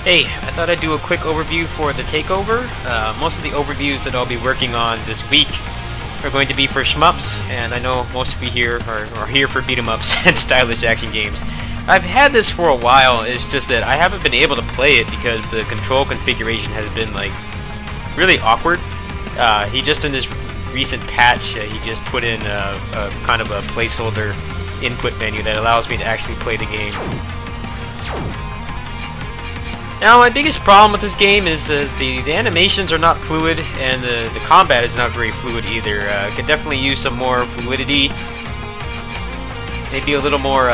Hey, I thought I'd do a quick overview for the Takeover. Most of the overviews that I'll be working on this week are going to be for shmups, and I know most of you here are here for beat 'em ups and stylish action games. I've had this for a while, it's just that I haven't been able to play it because the control configuration has been like really awkward. He just in this recent patch, he just put in a kind of a placeholder input menu that allows me to actually play the game. Now, my biggest problem with this game is the animations are not fluid, and the combat is not very fluid either. Could definitely use some more fluidity. Maybe a little more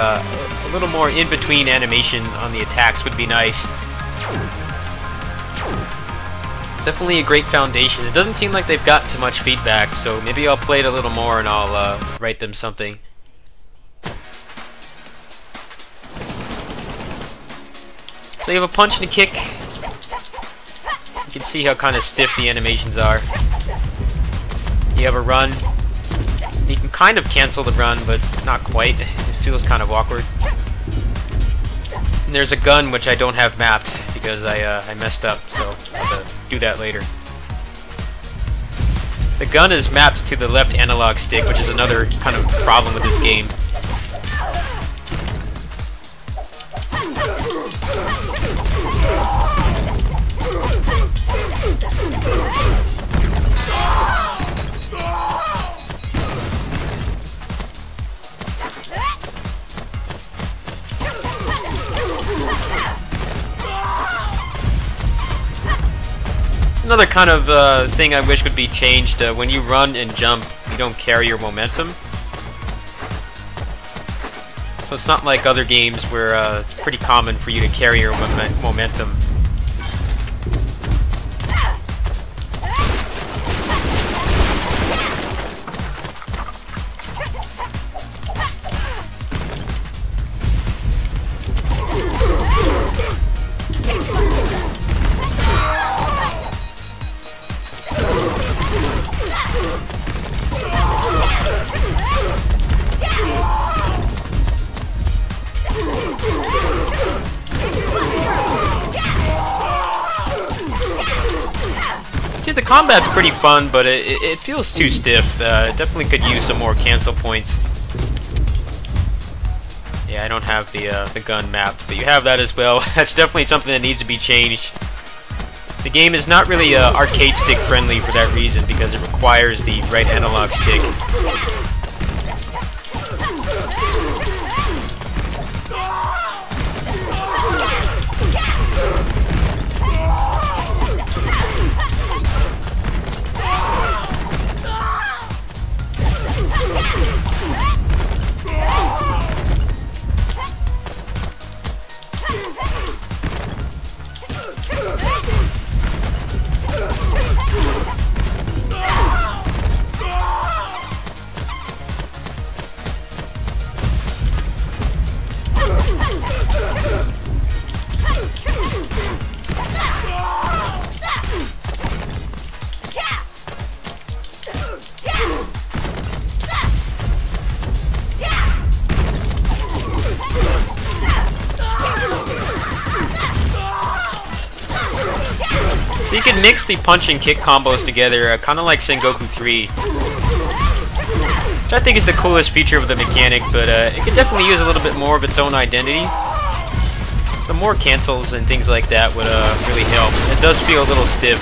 in between animation on the attacks would be nice. Definitely a great foundation. It doesn't seem like they've gotten too much feedback, so maybe I'll play it a little more and I'll write them something. So you have a punch and a kick. You can see how kind of stiff the animations are. You have a run. You can kind of cancel the run, but not quite. It feels kind of awkward. And there's a gun which I don't have mapped because I messed up, so I'll have to do that later. The gun is mapped to the left analog stick, which is another kind of problem with this game. Another kind of thing I wish would be changed, when you run and jump, you don't carry your momentum. So it's not like other games where it's pretty common for you to carry your momentum. See, the combat's pretty fun, but it feels too stiff. It definitely could use some more cancel points. Yeah, I don't have the gun mapped, but you have that as well. That's definitely something that needs to be changed. The game is not really arcade stick friendly for that reason, because it requires the right analog stick. So you can mix the punch and kick combos together, kind of like Sengoku 3. Which I think is the coolest feature of the mechanic, but it could definitely use a little bit more of its own identity. Some more cancels and things like that would really help. It does feel a little stiff.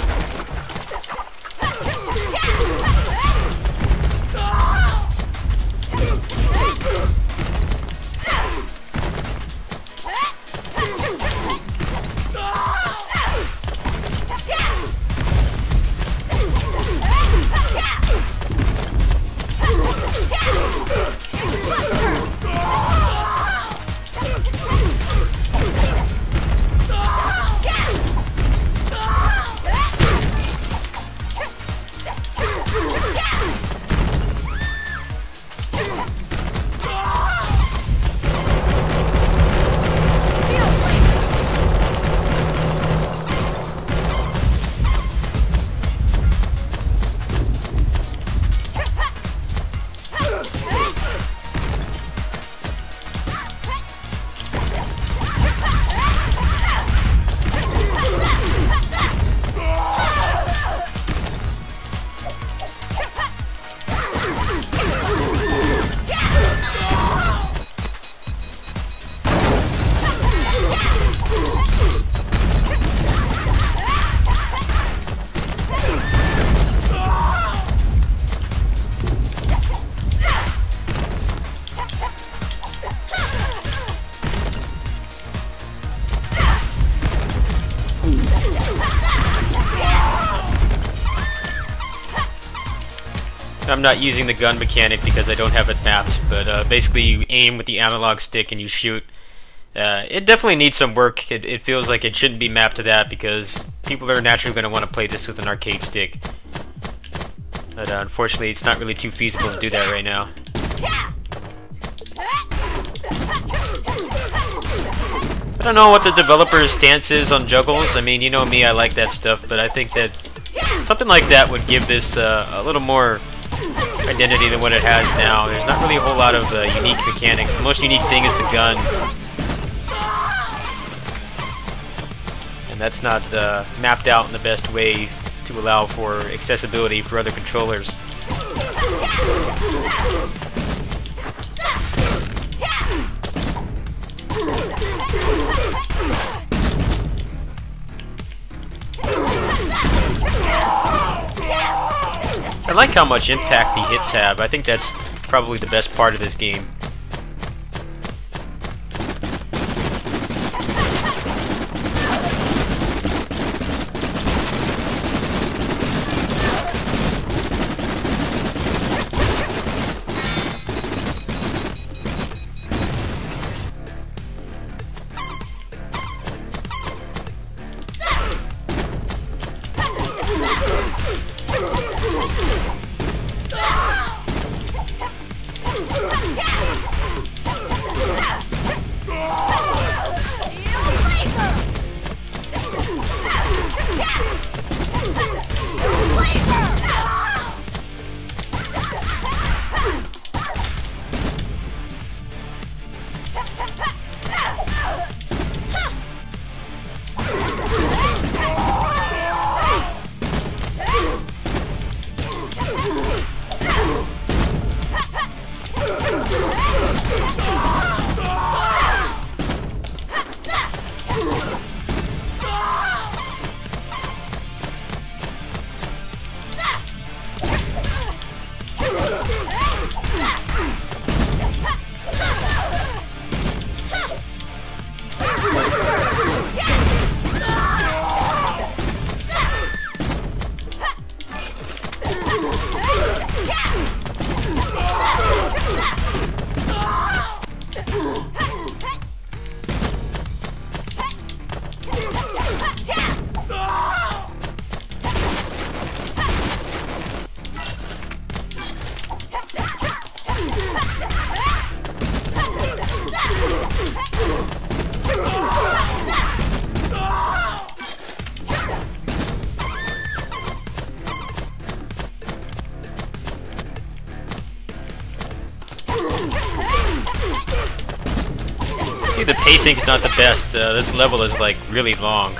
I'm not using the gun mechanic because I don't have it mapped, but basically you aim with the analog stick and you shoot. It definitely needs some work. It feels like it shouldn't be mapped to that because people are naturally going to want to play this with an arcade stick. But unfortunately, it's not really too feasible to do that right now. I don't know what the developer's stance is on juggles. I mean, you know me, I like that stuff, but I think that something like that would give this a little more identity than what it has now. There's not really a whole lot of unique mechanics. The most unique thing is the gun. And that's not mapped out in the best way to allow for accessibility for other controllers. I like how much impact the hits have. I think that's probably the best part of this game. See, the pacing's not the best. This level is like really long.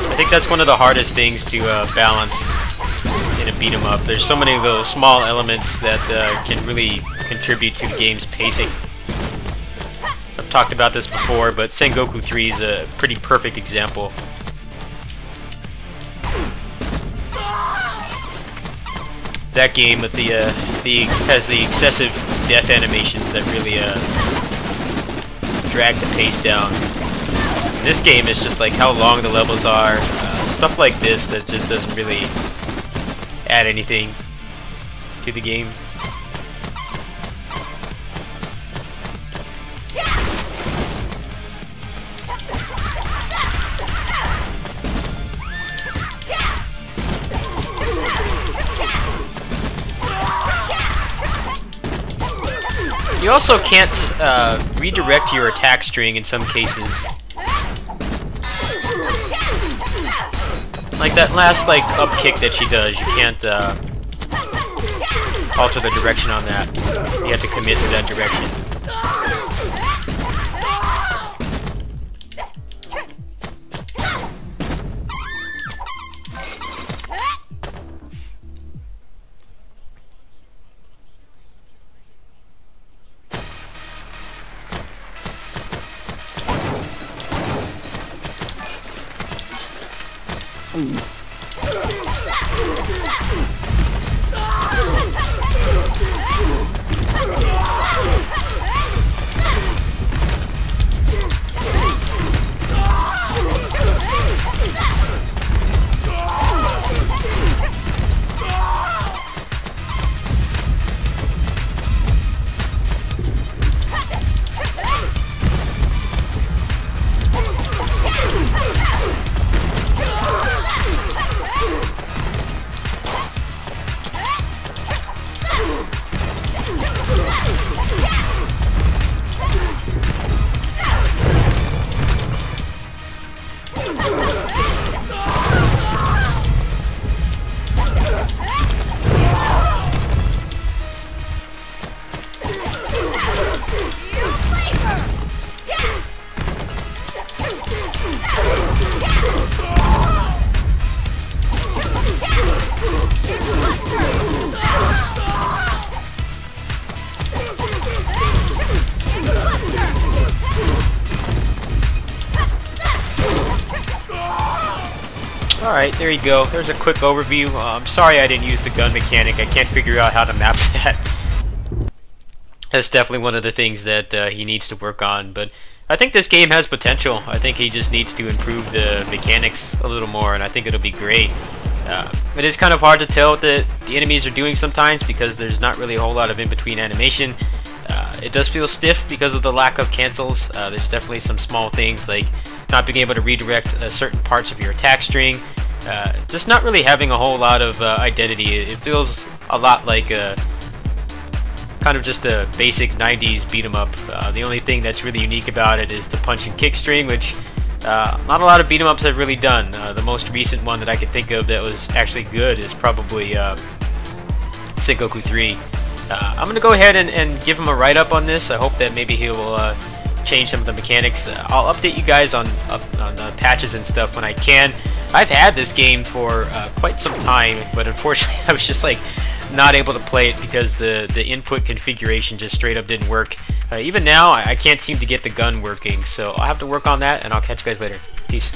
I think that's one of the hardest things to balance in a beat 'em up. There's so many little small elements that can really contribute to the game's pacing. I've talked about this before, but Sengoku 3 is a pretty perfect example. That game with has the excessive death animations that really drag the pace down. This game is just like how long the levels are, stuff like this that just doesn't really add anything to the game. You also can't redirect your attack string in some cases. Like that last up kick that she does, you can't alter the direction on that. You have to commit to that direction. Alright, there you go. There's a quick overview. I'm sorry I didn't use the gun mechanic. I can't figure out how to map that. That's definitely one of the things that he needs to work on, but I think this game has potential. I think he just needs to improve the mechanics a little more, and I think it'll be great. It is kind of hard to tell what the enemies are doing sometimes because there's not really a whole lot of in-between animation. It does feel stiff because of the lack of cancels. There's definitely some small things like not being able to redirect certain parts of your attack string. Just not really having a whole lot of identity. It feels a lot like kind of just a basic 90s beat 'em up. The only thing that's really unique about it is the punch and kick string, which not a lot of beat 'em ups have really done. The most recent one that I could think of that was actually good is probably Sengoku 3. I'm going to go ahead and give him a write-up on this. I hope that maybe he will change some of the mechanics. I'll update you guys on the patches and stuff when I can. I've had this game for quite some time, but unfortunately I was just like not able to play it because the input configuration just straight up didn't work. Even now I can't seem to get the gun working, so I'll have to work on that, and I'll catch you guys later. Peace.